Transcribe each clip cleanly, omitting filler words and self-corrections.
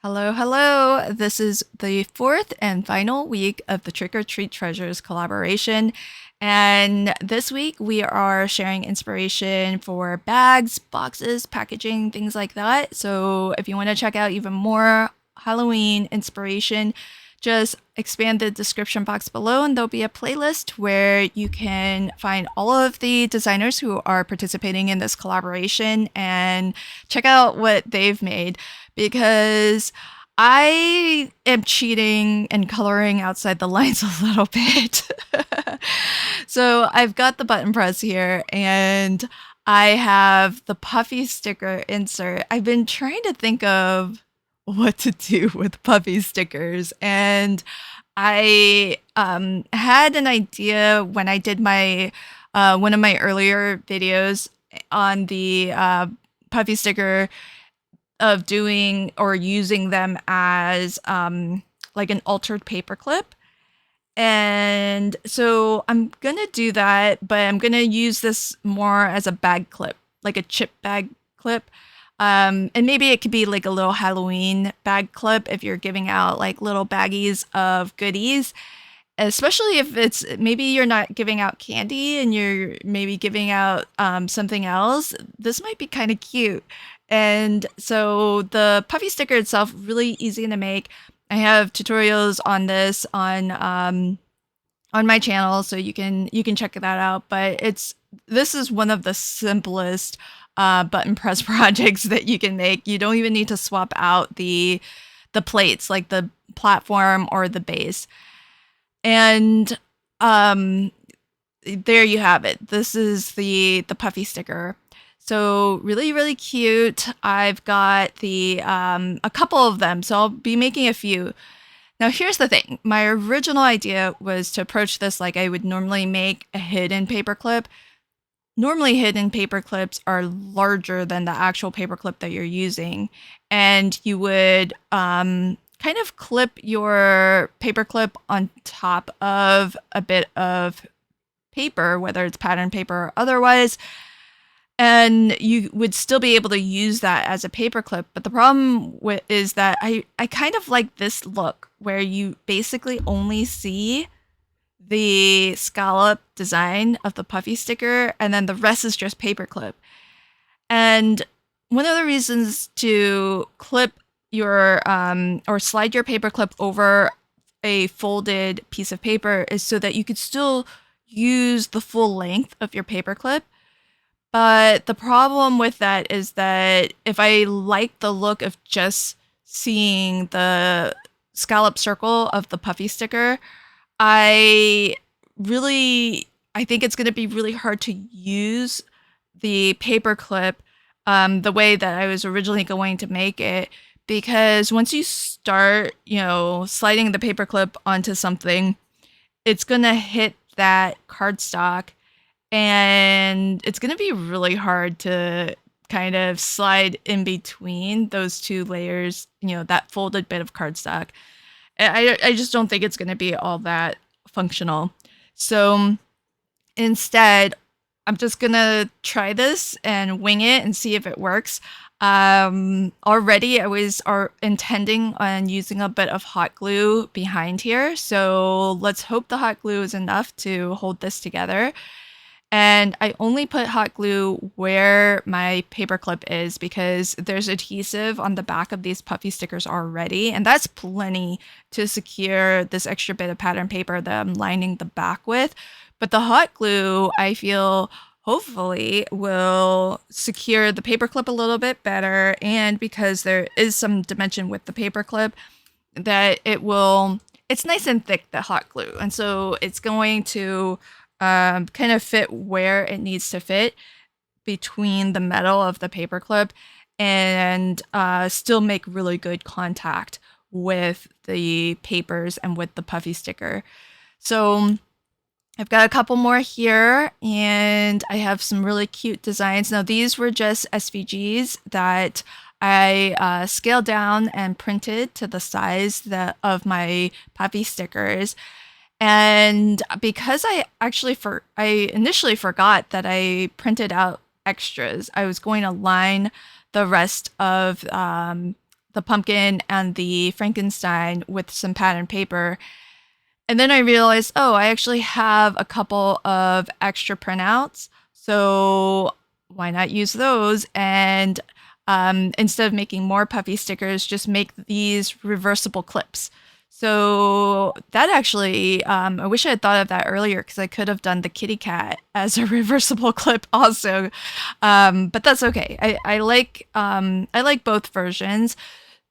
Hello, hello. This is the fourth and final week of the Trick or Treat Treasures collaboration. And this week we are sharing inspiration for bags, boxes, packaging, things like that. So if you want to check out even more Halloween inspiration, just expand the description box below and there'll be a playlist where you can find all of the designers who are participating in this collaboration and check out what they've made because I am cheating and coloring outside the lines a little bit. So I've got the button press here and I have the Puffy sticker insert. I've been trying to think of what to do with Puffy stickers, and I had an idea when I did my one of my earlier videos on the Puffy sticker of doing or using them as like an altered paperclip. And so I'm gonna do that, but I'm gonna use this more as a bag clip, like a chip bag clip. And maybe it could be like a little Halloween bag clip if you're giving out like little baggies of goodies, especially if it's maybe you're not giving out candy and you're maybe giving out something else. This might be kind of cute. And so the puffy sticker itself, really easy to make. I have tutorials on this on my channel, so you can check that out. But this is one of the simplest button press projects that you can make. You don't even need to swap out the plates, like the platform or the base. And there you have it. This is the puffy sticker. So really, really cute. I've got the a couple of them, so I'll be making a few. Now here's the thing. My original idea was to approach this like I would normally make a hidden paperclip. Normally hidden paper clips are larger than the actual paper clip that you're using, and you would kind of clip your paper clip on top of a bit of paper, whether it's pattern paper or otherwise, and you would still be able to use that as a paper clip. But the problem is that I kind of like this look where you basically only see the scallop design of the puffy sticker and then the rest is just paperclip. And one of the reasons to clip your or slide your paperclip over a folded piece of paper is so that you could still use the full length of your paperclip. But the problem with that is that if I like the look of just seeing the scallop circle of the puffy sticker, I think it's going to be really hard to use the paper clip the way that I was originally going to make it, because once you start, sliding the paper clip onto something, it's going to hit that cardstock and it's going to be really hard to kind of slide in between those two layers, that folded bit of cardstock. I just don't think it's going to be all that functional. So instead, I'm just going to try this and wing it and see if it works. Already I was intending on using a bit of hot glue behind here. So let's hope the hot glue is enough to hold this together. And I only put hot glue where my paper clip is because there's adhesive on the back of these puffy stickers already, and that's plenty to secure this extra bit of pattern paper that I'm lining the back with. But the hot glue, I feel, hopefully will secure the paper clip a little bit better, and because there is some dimension with the paper clip, that it's nice and thick, the hot glue, and so it's going to kind of fit where it needs to fit between the metal of the paper clip and still make really good contact with the papers and with the puffy sticker. So I've got a couple more here and I have some really cute designs. Now these were just SVGs that I scaled down and printed to the size of my puffy stickers. And because I initially forgot that I printed out extras, I was going to line the rest of the pumpkin and the Frankenstein with some pattern paper. And then I realized, oh, I actually have a couple of extra printouts. So why not use those? And instead of making more puffy stickers, just make these reversible clips. So that actually, I wish I had thought of that earlier because I could have done the kitty cat as a reversible clip also. But that's okay. I like both versions.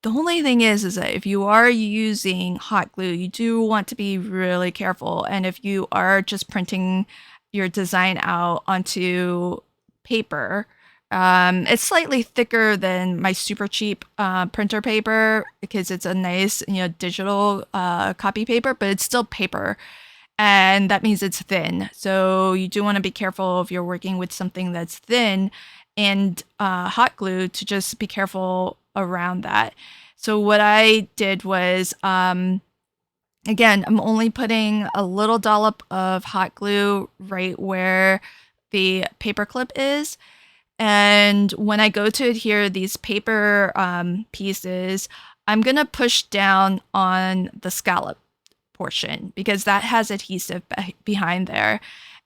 The only thing is that if you are using hot glue, you do want to be really careful. And if you are just printing your design out onto paper, it's slightly thicker than my super cheap printer paper because it's a nice, digital copy paper, but it's still paper. And that means it's thin. So you do want to be careful if you're working with something that's thin and hot glue to just be careful around that. So what I did was, again, I'm only putting a little dollop of hot glue right where the paper clip is. And when I go to adhere these paper pieces, I'm going to push down on the scallop portion because that has adhesive behind there.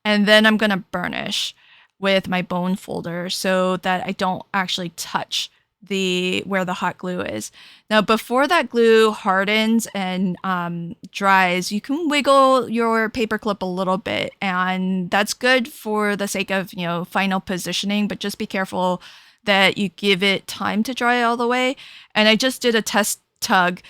And then I'm going to burnish with my bone folder so that I don't actually touch where the hot glue is. Now, before that glue hardens and dries, you can wiggle your paper clip a little bit, and that's good for the sake of, final positioning, but just be careful that you give it time to dry all the way. And I just did a test tug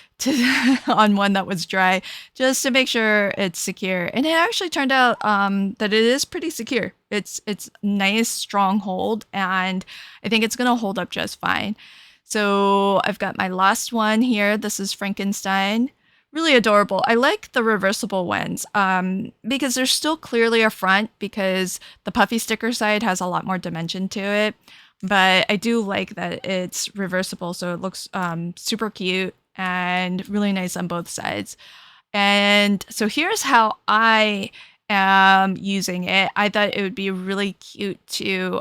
on one that was dry just to make sure it's secure, and it actually turned out that it is pretty secure. It's nice strong hold, and I think it's gonna hold up just fine. So I've got my last one here. This is Frankenstein. Really adorable. I like the reversible ones because there's still clearly a front because the puffy sticker side has a lot more dimension to it, but I do like that it's reversible, so it looks super cute and really nice on both sides. And so here's how I am using it. I thought it would be really cute to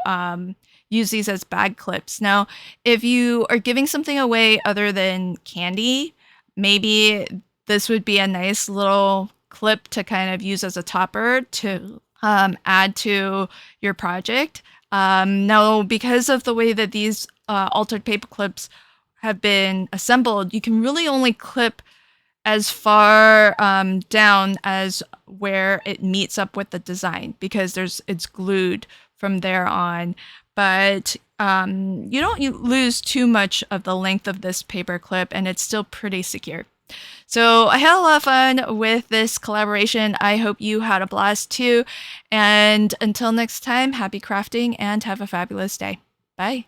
use these as bag clips. Now, if you are giving something away other than candy, maybe this would be a nice little clip to kind of use as a topper to add to your project. Now, because of the way that these altered paper clips have been assembled, you can really only clip as far down as where it meets up with the design because it's glued from there on. But you don't lose too much of the length of this paper clip, and it's still pretty secure. So I had a lot of fun with this collaboration. I hope you had a blast too. And until next time, happy crafting and have a fabulous day. Bye.